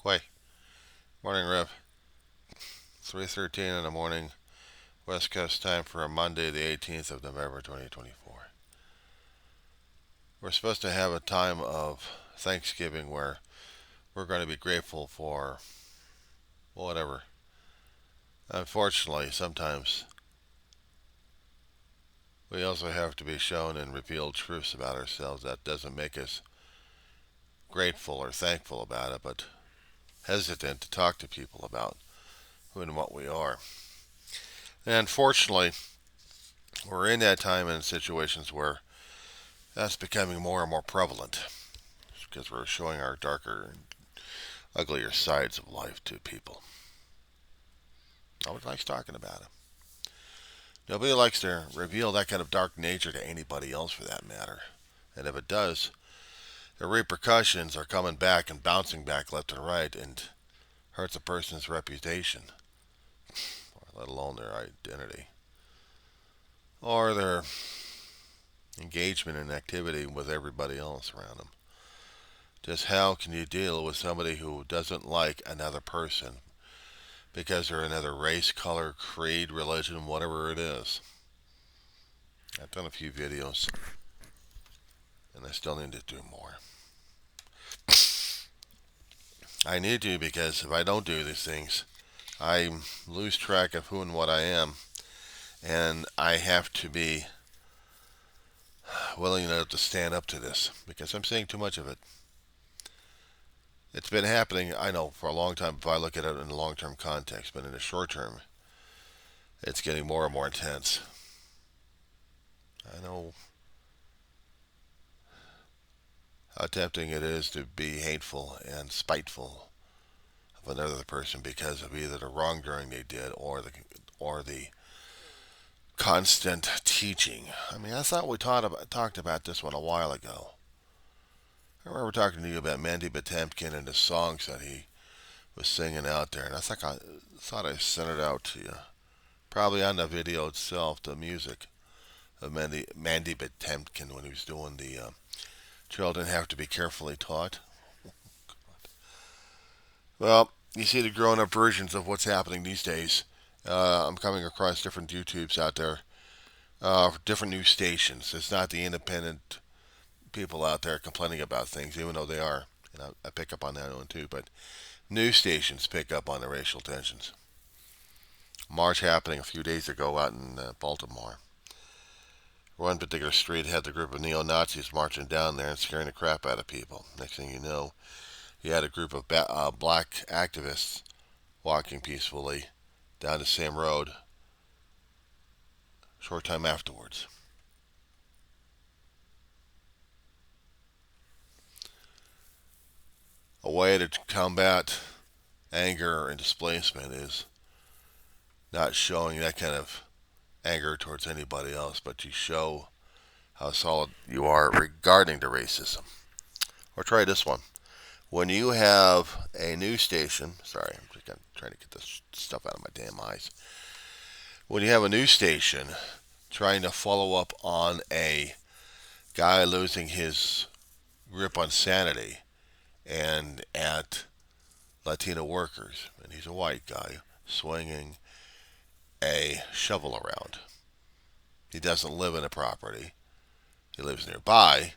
Quay. Morning, Rev. 3:13 in the morning, West Coast time for a Monday, the 18th of November, 2024. We're supposed to have a time of Thanksgiving where we're going to be grateful for whatever. Unfortunately, sometimes we also have to be shown and revealed truths about ourselves that doesn't make us grateful or thankful about it, but hesitant to talk to people about who and what we are. And unfortunately, we're in that time in situations where that's becoming more and more prevalent because we're showing our darker and uglier sides of life to people. Nobody likes talking about it. Nobody likes to reveal that kind of dark nature to anybody else for that matter. And if it does, the repercussions are coming back and bouncing back left and right and hurts a person's reputation, let alone their identity, or their engagement and activity with everybody else around them. Just how can you deal with somebody who doesn't like another person because they're another race, color, creed, religion, whatever it is? I've done a few videos, and I still need to do more. I need to because if I don't do these things, I lose track of who and what I am, and I have to be willing enough to stand up to this because I'm seeing too much of it. It's been happening, I know, for a long time if I look at it in a long-term context, but in the short term, it's getting more and more intense. I know how tempting it is to be hateful and spiteful of another person because of either the wrongdoing they did or the constant teaching. I mean, I thought we talked about this one a while ago. I remember talking to you about Mandy Patemkin and the songs that he was singing out there, and I thought I sent it out to you. Probably on the video itself, the music of Mandy Patemkin when he was doing the children have to be carefully taught. Well, you see the grown up versions of what's happening these days. I'm coming across different YouTubes out there, different news stations. It's not the independent people out there complaining about things, even though they are. And I pick up on that one too. But news stations pick up on the racial tensions. March happening a few days ago out in Baltimore. One particular street had the group of neo-Nazis marching down there and scaring the crap out of people. Next thing you know, you had a group of black activists walking peacefully down the same road short time afterwards. A way to combat anger and displacement is not showing that kind of anger towards anybody else, but you show how solid you are regarding the racism. Or try this one. When you have a news station, sorry, I'm just trying to get this stuff out of my damn eyes. When you have a news station trying to follow up on a guy losing his grip on sanity and at Latino workers, and he's a white guy swinging a shovel around. He doesn't live in a property. He lives nearby,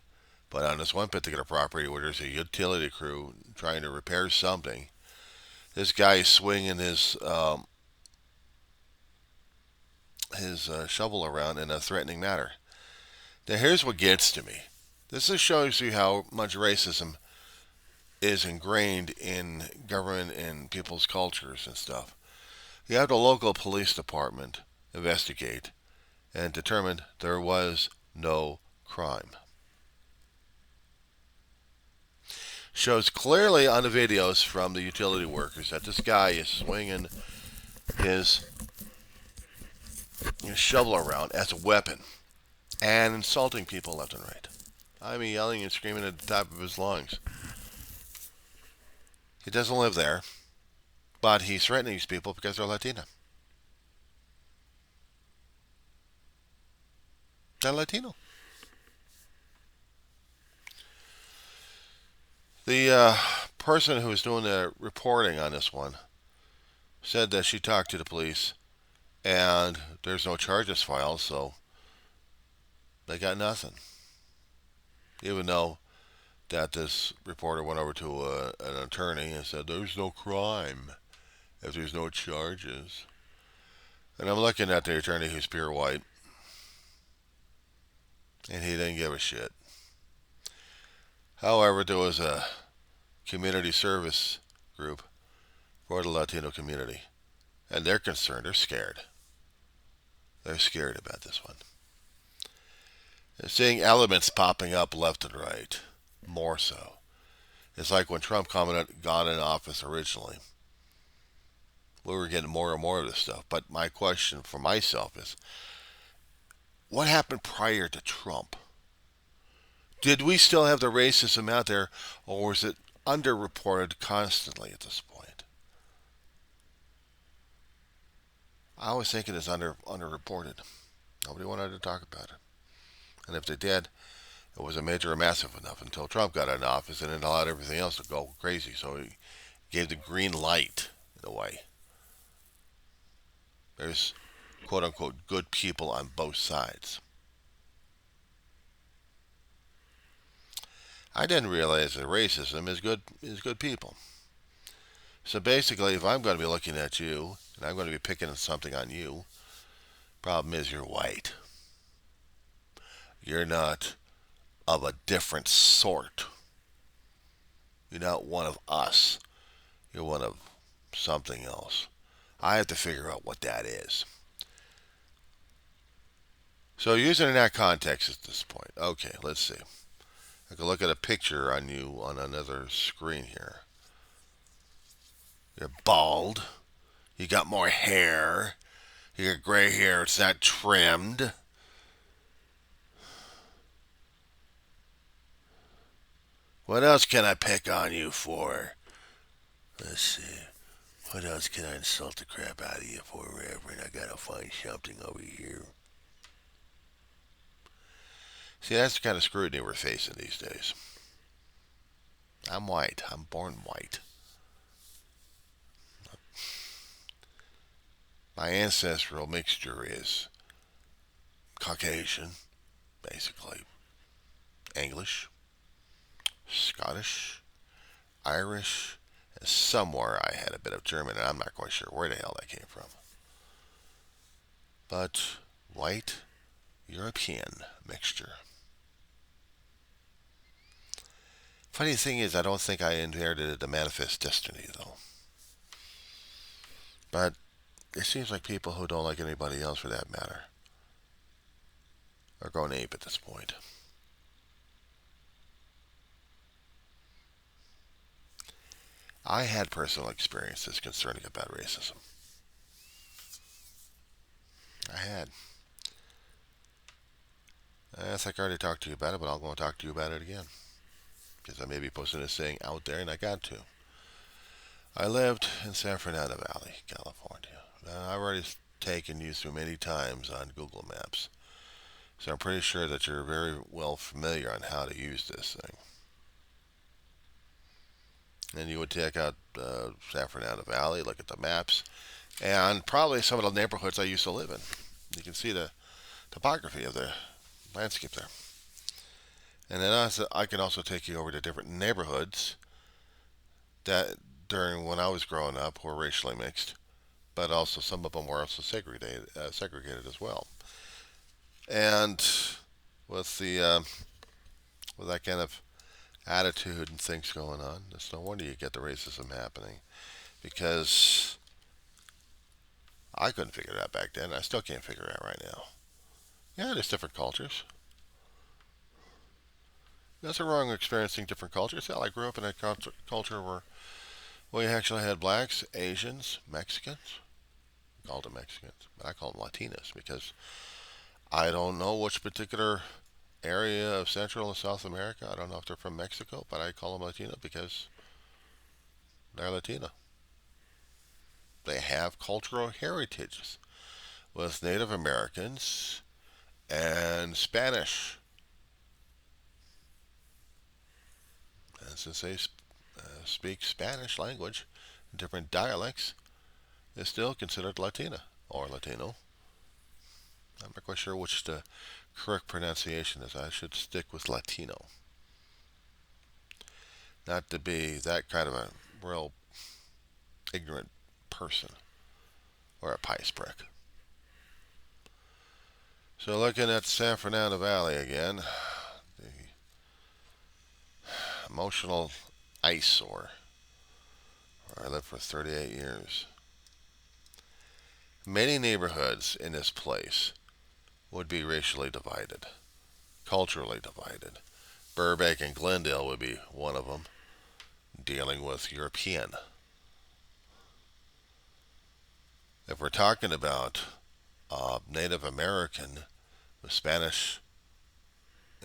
but on this one particular property where there's a utility crew trying to repair something, this guy is swinging his shovel around in a threatening manner. Now here's what gets to me. This just shows you how much racism is ingrained in government and people's cultures and stuff. You have the local police department investigate and determine there was no crime. Shows clearly on the videos from the utility workers that this guy is swinging his, his shovel around as a weapon and insulting people left and right. I mean, yelling and screaming at the top of his lungs. He doesn't live there, but he's threatening these people because they're Latina. They're Latino. The person who was doing the reporting on this one said that she talked to the police and there's no charges filed, so they got nothing. Even though that this reporter went over to an attorney and said there's no crime if there's no charges. And I'm looking at the attorney who's pure white, and he didn't give a shit. However, there was a community service group for the Latino community, and they're concerned. They're scared. They're scared about this one. They're seeing elements popping up left and right, more so. It's like when Trump got in office originally. We were getting more and more of this stuff. But my question for myself is, what happened prior to Trump? Did we still have the racism out there, or was it underreported constantly at this point? I always think it is underreported. Nobody wanted to talk about it. And if they did, it wasn't major or massive enough until Trump got in office and it allowed everything else to go crazy. So he gave the green light, in a way. There's quote unquote good people on both sides. I didn't realize that racism is good people. So basically, if I'm going to be looking at you and I'm going to be picking something on you, problem is you're white. You're not of a different sort. You're not one of us. You're one of something else. I have to figure out what that is. So using it in that context at this point, okay, let's see. I can look at a picture on you on another screen here. You're bald. You got more hair. You got gray hair. It's not trimmed. What else can I pick on you for? Let's see. What else can I insult the crap out of you for, Reverend? I gotta find something over here. See, that's the kind of scrutiny we're facing these days. I'm white. I'm born white. My ancestral mixture is Caucasian, basically. English, Scottish, Irish, and somewhere I had a bit of German, and I'm not quite sure where the hell that came from. But white, European mixture. Funny thing is, I don't think I inherited the manifest destiny, though. But it seems like people who don't like anybody else, for that matter, are going ape at this point. I had personal experiences concerning about racism. I had. I think I already talked to you about it, but I'm going to talk to you about it again. Because I may be posting this thing out there, and I got to. I lived in San Fernando Valley, California. I've already taken you through many times on Google Maps. So I'm pretty sure that you're very well familiar on how to use this thing. And you would take out San Fernando Valley, look at the maps, and probably some of the neighborhoods I used to live in. You can see the topography of the landscape there. And then I can also take you over to different neighborhoods that during when I was growing up were racially mixed, but also some of them were also segregated as well. And with with that kind of attitude and things going on, it's no wonder you get the racism happening, because I couldn't figure it out back then. I still can't figure it out right now. Yeah, there's different cultures. Nothing wrong with experiencing different cultures. Hell, I grew up in a culture where we actually had blacks, Asians, Mexicans. We called them Mexicans, but I call them Latinos because I don't know which particular area of Central and South America. I don't know if they're from Mexico, but I call them Latino because they're Latino. They have cultural heritages with Native Americans and Spanish. And since they speak Spanish language, different dialects, is still considered Latina or Latino. I'm not quite sure which the correct pronunciation is. I should stick with Latino. Not to be that kind of a real ignorant person or a pious prick. So looking at San Fernando Valley again, the emotional eyesore where I lived for 38 years. Many neighborhoods in this place would be racially divided, culturally divided. Burbank and Glendale would be one of them, dealing with European. If we're talking about Native American with Spanish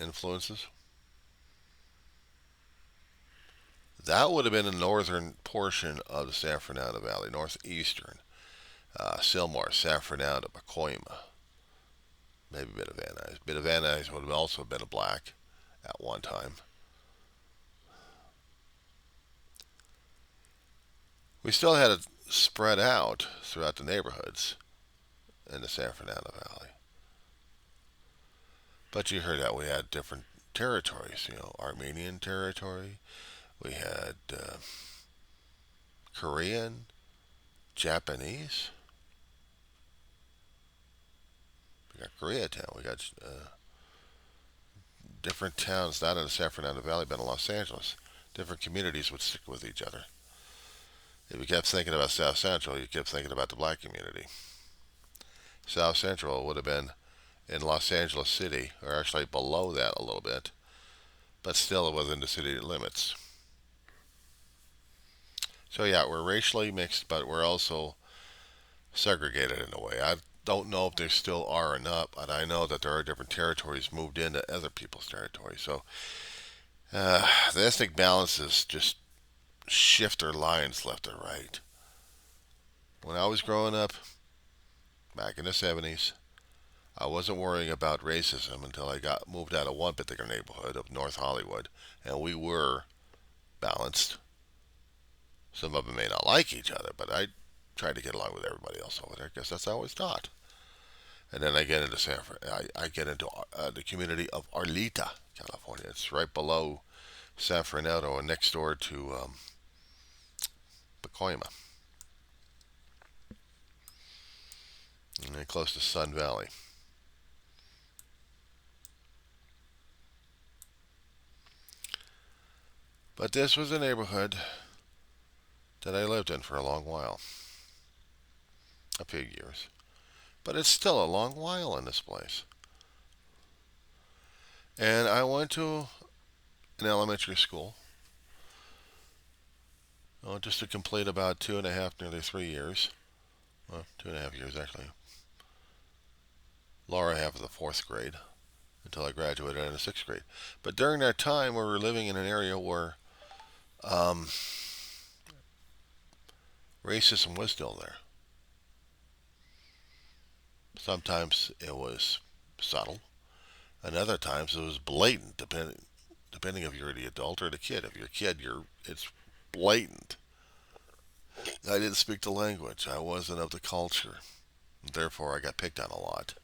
influences, that would have been the northern portion of the San Fernando Valley, northeastern. Sylmar, San Fernando, Pacoima, maybe a bit of Van Nuys. Bit of Van Nuys would have also been a black at one time. We still had it spread out throughout the neighborhoods in the San Fernando Valley. But you heard that we had different territories, Armenian territory, we had Korean, Japanese. We got Koreatown. We got different towns, not in the San Fernando Valley, but in Los Angeles. Different communities would stick with each other. If you kept thinking about South Central, you kept thinking about the black community. South Central would have been in Los Angeles City, or actually below that a little bit, but still within the city limits. So yeah, we're racially mixed, but we're also segregated in a way. I don't know if they still are or not, but I know that there are different territories moved into other people's territory. So the ethnic balances just shift their lines left or right. When I was growing up, back in the 70s, I wasn't worrying about racism until I got moved out of one particular neighborhood of North Hollywood, and we were balanced. Some of them may not like each other, but I tried to get along with everybody else over there because that's how I was taught. And then I get into I get into the community of Arleta, California. It's right below San Fernando and next door to Pacoima, and close to Sun Valley. But this was a neighborhood that I lived in for a long while, a few years. But it's still a long while in this place. And I went to an elementary school, just to complete about 2.5, nearly 3 years. Well, 2.5 years actually. Lower half of the fourth grade until I graduated in the sixth grade. But during that time, we were living in an area where racism was still there. Sometimes it was subtle, and other times it was blatant, depending if you're the adult or the kid. If you're a kid, it's blatant. I didn't speak the language. I wasn't of the culture. Therefore, I got picked on a lot.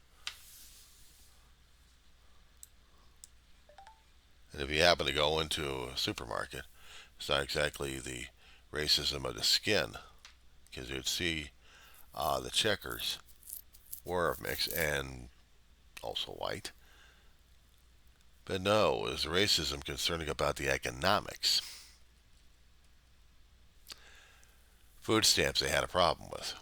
And if you happen to go into a supermarket, it's not exactly the racism of the skin, because you'd see the checkers were of mix and also white. But no, it was racism concerning about the economics. Food stamps they had a problem with.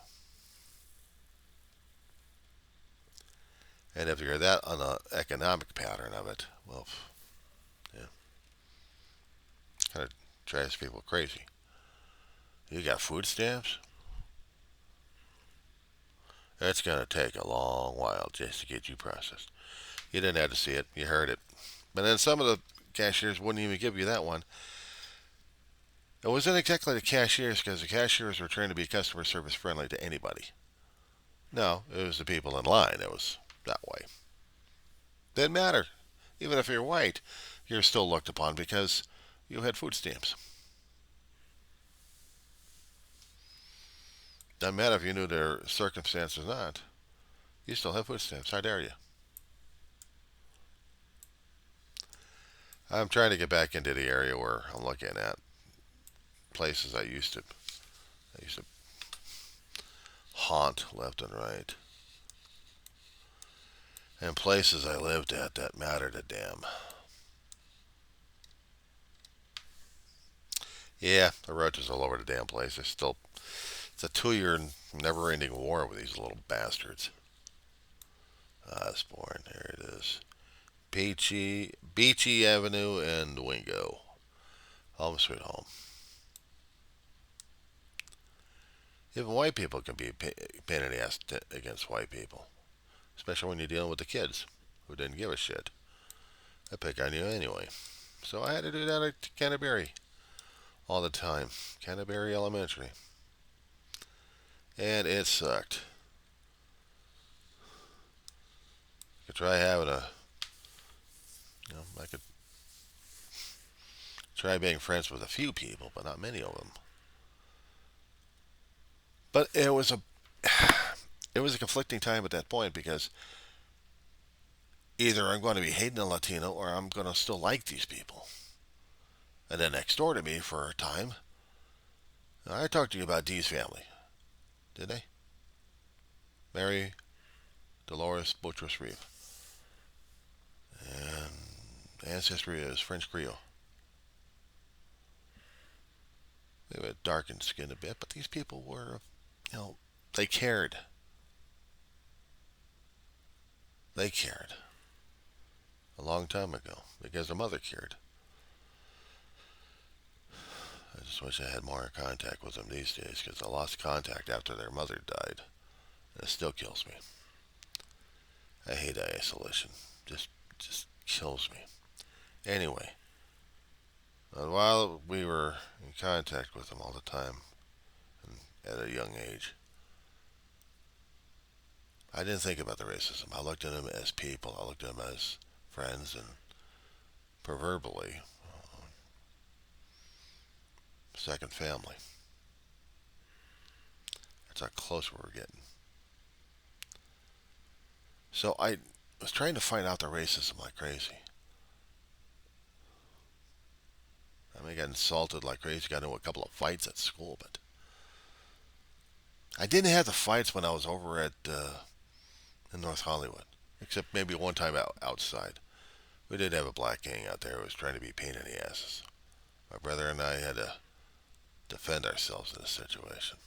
And if you're that on the economic pattern of it, well, yeah, kind of drives people crazy. You got food stamps? It's going to take a long while just to get you processed. You didn't have to see it, you heard it. But then some of the cashiers wouldn't even give you that one. It wasn't exactly the cashiers, because the cashiers were trying to be customer service friendly to anybody. No, it was the people in line. It was that way. Didn't matter. Even if you're white, you're still looked upon because you had food stamps. Doesn't matter if you knew their circumstances or not. You still have food stamps. How dare you? I'm trying to get back into the area where I'm looking at places I used to haunt left and right, and places I lived at that mattered a damn. Yeah, the roaches all over the damn place. It's a 2 year never-ending war with these little bastards. Osborne, there it is. Beachy Avenue and Wingo. Home sweet home. Even white people can be a pain in the ass against white people, especially when you're dealing with the kids who didn't give a shit. They pick on you anyway. So I had to do that at Canterbury all the time. Canterbury Elementary. And it sucked. I could try having I could try being friends with a few people, but not many of them. But it was a conflicting time at that point because either I'm going to be hating a Latino or I'm going to still like these people. And then next door to me for a time, I talked to you about Dee's family, did I? Mary Dolores Buttress Reeve. And ancestry is French Creole. They were darkened skinned a bit, but these people were, you know, they cared. They cared a long time ago because their mother cared. I just wish I had more contact with them these days because I lost contact after their mother died. And it still kills me. I hate isolation. Just kills me. Anyway, while we were in contact with them all the time and at a young age, I didn't think about the racism. I looked at them as people. I looked at them as friends and proverbially second family. That's how close we were getting. So I was trying to find out the racism like crazy. I mean, I got insulted like crazy. Got into a couple of fights at school, but I didn't have the fights when I was over at in North Hollywood, except maybe one time outside. We did have a black gang out there who was trying to be a pain in the asses. My brother and I had to defend ourselves in this situation.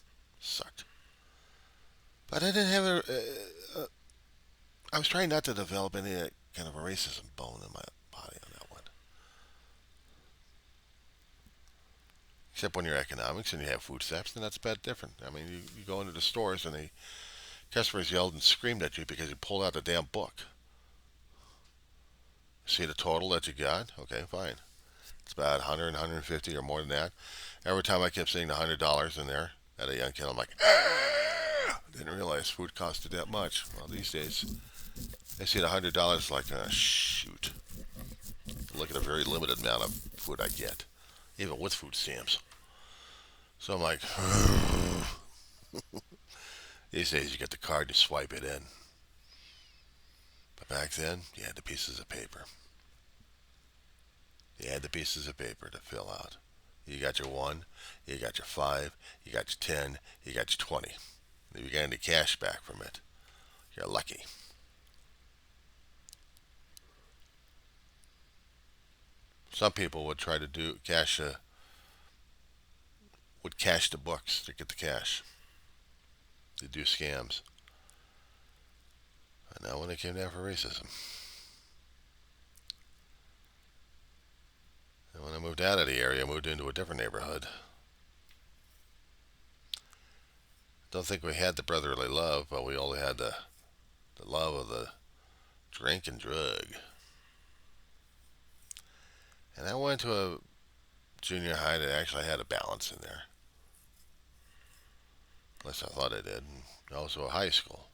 Sucked. But I didn't have I was trying not to develop any kind of a racism bone in my body on that one. Except when you're economics and you have food stamps, then that's a bit different. I mean, you go into the stores and the customers yelled and screamed at you because you pulled out a damn book. See the total that you got? Okay, fine. It's about 100, 150 or more than that. Every time I kept seeing the $100 in there at a young kid, I'm like, ah! I didn't realize food costed that much. Well, these days, I see the $100 like, shoot. Look at a very limited amount of food I get, even with food stamps. So I'm like, these days you get the card, you swipe it in. But back then, you had the pieces of paper. You had the pieces of paper to fill out. You got your 1, you got your 5, you got your 10, you got your 20. If you got any cash back from it, you're lucky. Some people would try to would cash the books to get the cash. They do scams. And now when it came down for racism. And when I moved out of the area, I moved into a different neighborhood. Don't think we had the brotherly love, but we only had the love of the drink and drug. And I went to a junior high that actually had a balance in there. At least I thought I did. And also a high school.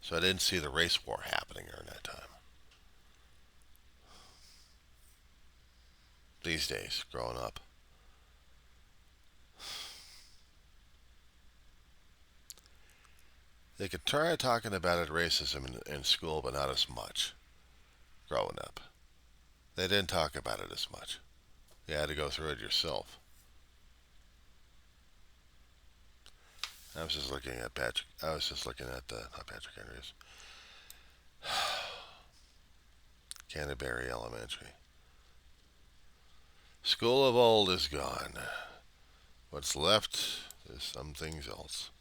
So I didn't see the race war happening during that time. These days, growing up, They could try talking about it racism in school, but not as much growing up. They didn't talk about it as much. You had to go through it yourself. I was just looking at Patrick. I was just looking at not Patrick Henry's Canterbury Elementary. School of old is gone. What's left is some things else.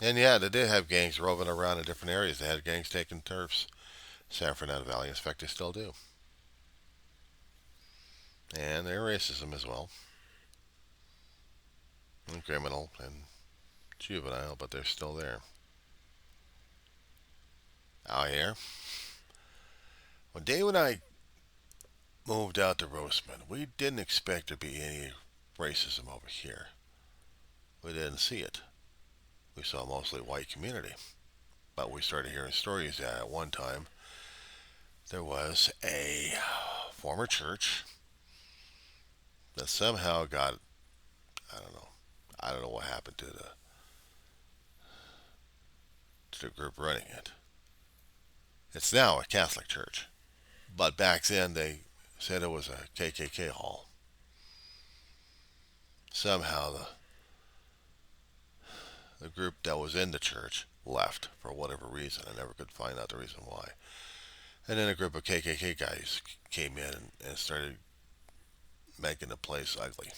And yeah, they did have gangs roving around in different areas. They had gangs taking turfs. San Fernando Valley, in fact, they still do. And they're racism as well. And criminal and juvenile, but they're still there. Out here. When Dave and I moved out to Roseman, we didn't expect there to be any racism over here. We didn't see it. We saw mostly white community. But we started hearing stories that at one time there was a former church that somehow got, I don't know, I don't know what happened to the group running it. It's now a Catholic church, but back then they said it was a KKK hall. Somehow the group that was in the church left for whatever reason. I never could find out the reason why. And then a group of KKK guys came in and started making the place ugly,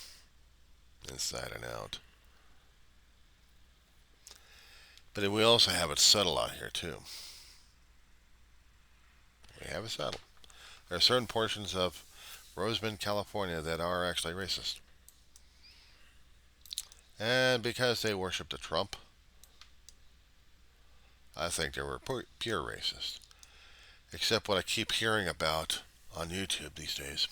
inside and out. But we also have it subtle out here too. We have it subtle. There are certain portions of Roseman, California that are actually racist. And because they worship the Trump, I think they were pure racist. Except what I keep hearing about on YouTube these days.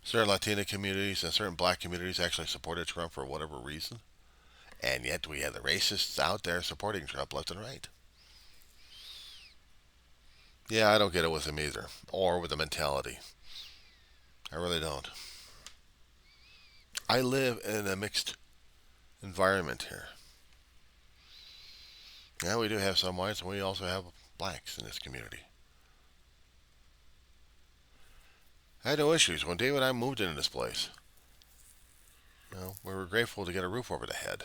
Certain Latina communities and certain black communities actually supported Trump for whatever reason. And yet we have the racists out there supporting Trump left and right. Yeah, I don't get it with him either. Or with the mentality. I really don't. I live in a mixed environment here. Yeah, we do have some whites, and we also have blacks in this community. I had no issues when Dave and I moved into this place. We were grateful to get a roof over the head.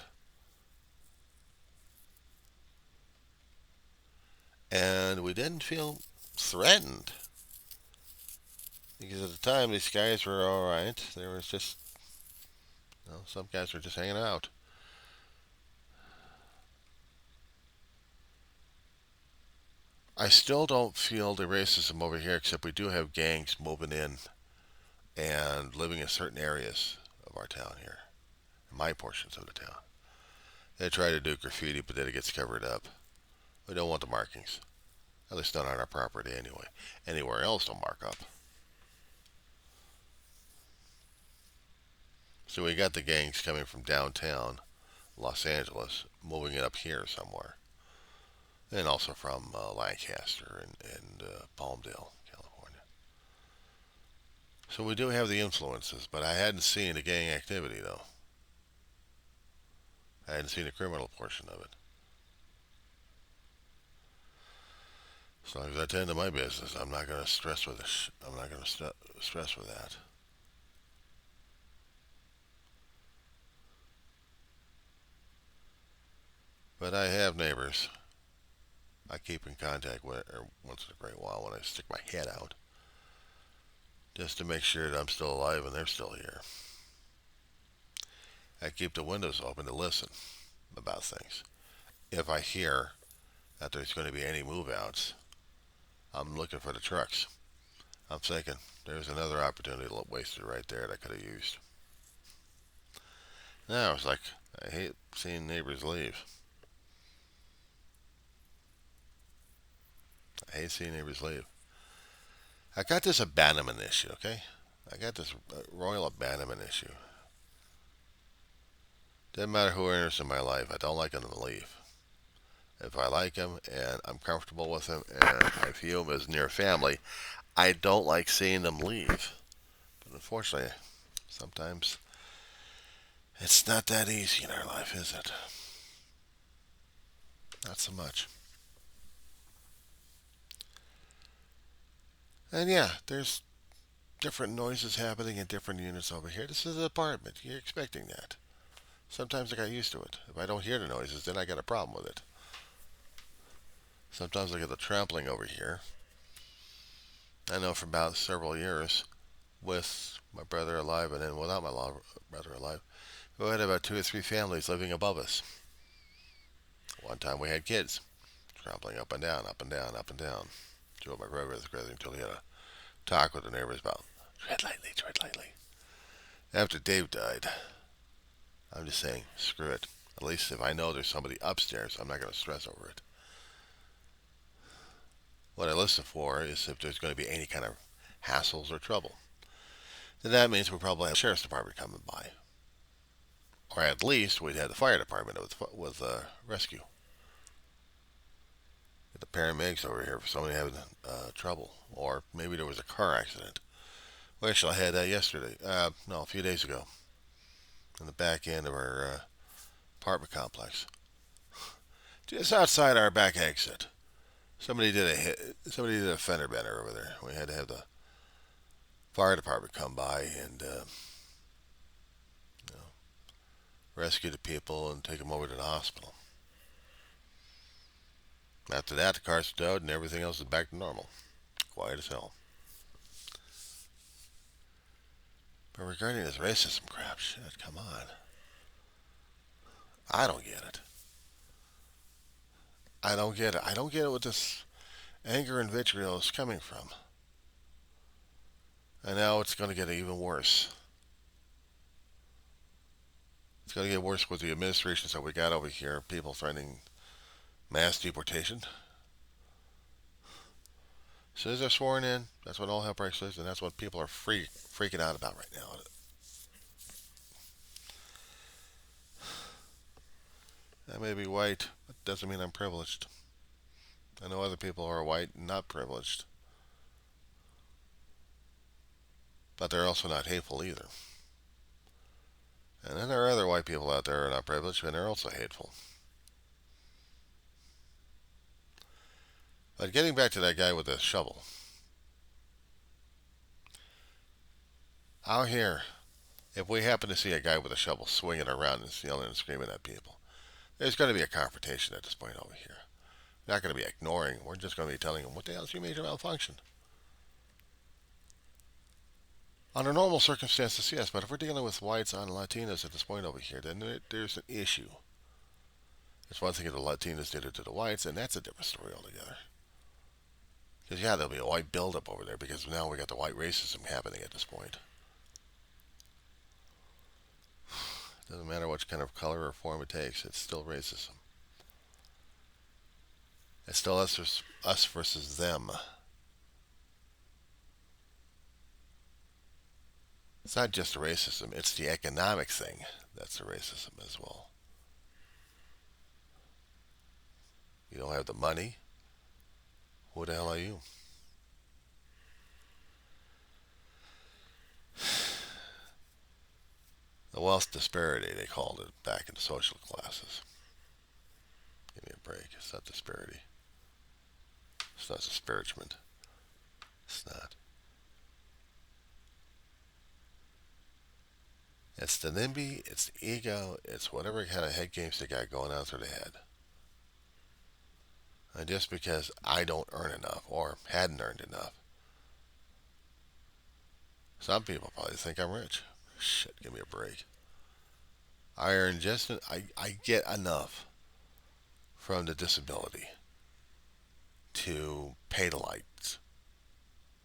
And we didn't feel threatened. Because at the time, these guys were alright. There was just, some guys were just hanging out. I still don't feel the racism over here, except we do have gangs moving in and living in certain areas of our town here. My portions of the town. They try to do graffiti, but then it gets covered up. We don't want the markings. At least not on our property anyway. Anywhere else they'll mark up. So we got the gangs coming from downtown Los Angeles, moving it up here somewhere. And also from Lancaster and Palmdale, California. So we do have the influences, but I hadn't seen the gang activity, though. I hadn't seen the criminal portion of it. As long as I tend to my business, I'm not going to stress with I'm not going to stress with that. But I have neighbors I keep in contact with once in a great while when I stick my head out, just to make sure that I'm still alive and they're still here. I keep the windows open to listen about things. If I hear that there's going to be any move outs, I'm looking for the trucks. I'm thinking, there's another opportunity wasted right there that I could have used. Now it's like, I hate seeing neighbors leave. I hate seeing neighbors leave. I got this abandonment issue, okay? I got this royal abandonment issue. Doesn't matter who enters in my life, I don't like them to leave. If I like them and I'm comfortable with them and I view them as near family, I don't like seeing them leave. But unfortunately, sometimes It's not that easy in our life, is it? Not so much. And yeah, there's different noises happening in different units over here. This is an apartment. You're expecting that. Sometimes I got used to it. If I don't hear the noises, then I got a problem with it. Sometimes I get the trampling over here. I know for about several years, with my brother alive and then without my brother alive, we had about 2 or 3 families living above us. One time we had kids trampling up and down, up and down, up and down. Two of my brothers until he had a talk with the neighbors about tread lightly, tread lightly. After Dave died, I'm just saying, screw it. At least if I know there's somebody upstairs, I'm not going to stress over it. What I listen for is if there's going to be any kind of hassles or trouble. Then that means we'll probably have the sheriff's department coming by. Or at least we'd have the fire department with rescue. Get the paramedics over here for somebody having trouble. Or maybe there was a car accident. We actually had that yesterday. No, a few days ago. In the back end of our apartment complex. Just outside our back exit. Somebody did a fender bender over there. We had to have the fire department come by and you know, rescue the people and take them over to the hospital. After that, the car's towed and everything else is back to normal. Quiet as hell. But regarding this racism crap, shit, come on. I don't get it. I don't get it. I don't get it what this anger and vitriol is coming from. And now it's going to get even worse. It's going to get worse with the administrations that we got over here. People threatening mass deportation. As soon as they're sworn in, that's what all hell breaks loose, and that's what people are freaking out about right now. I may be white, but it doesn't mean I'm privileged. I know other people who are white and not privileged. But they're also not hateful either. And then there are other white people out there who are not privileged, and they're also hateful. But getting back to that guy with the shovel. Out here, if we happen to see a guy with a shovel swinging around and yelling and screaming at people, there's going to be a confrontation at this point over here. We're not going to be ignoring. We're just going to be telling him, what the hell is your major malfunction? Under normal circumstances, yes, but if we're dealing with whites and Latinos at this point over here, then there's an issue. It's one thing if the Latinos did it to the whites, and that's a different story altogether. Because, yeah, there'll be a white buildup over there because now we got the white racism happening at this point. Doesn't matter what kind of color or form it takes, it's still racism. It's still us versus them. It's not just the racism, it's the economic thing that's the racism as well. You don't have the money, who the hell are you? The wealth disparity, they called it back in the social classes. Give me a break. It's not disparity. It's not disparagement. It's not. It's the NIMBY, it's the ego, it's whatever kind of head games they got going on through the head. And just because I don't earn enough or hadn't earned enough, some people probably think I'm rich. Shit, give me a break. I earn I get enough from the disability to pay the lights,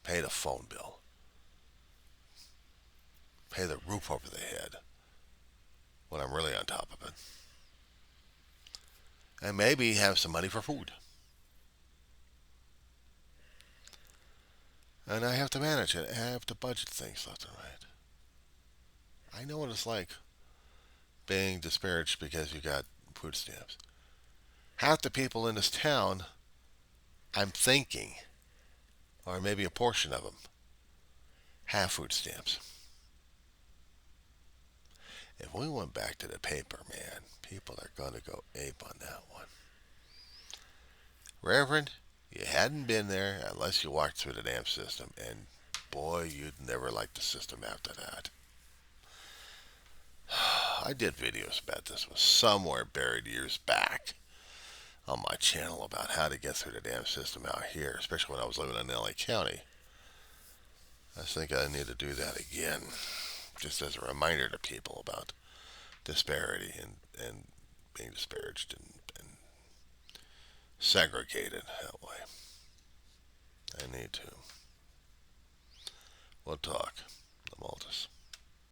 pay the phone bill, pay the roof over the head when I'm really on top of it. And maybe have some money for food. And I have to manage it. I have to budget things left and right. I know what it's like being disparaged because you got food stamps. Half the people in this town, I'm thinking, or maybe a portion of them, have food stamps. If we went back to the paper, man, people are going to go ape on that one. Reverend, you hadn't been there unless you walked through the damn system, and boy, you'd never like the system after that. I did videos about this one somewhere buried years back on my channel about how to get through the damn system out here, especially when I was living in LA County. I think I need to do that again, just as a reminder to people about disparity and being disparaged and segregated that way. I need to. We'll talk. I'm Aldous.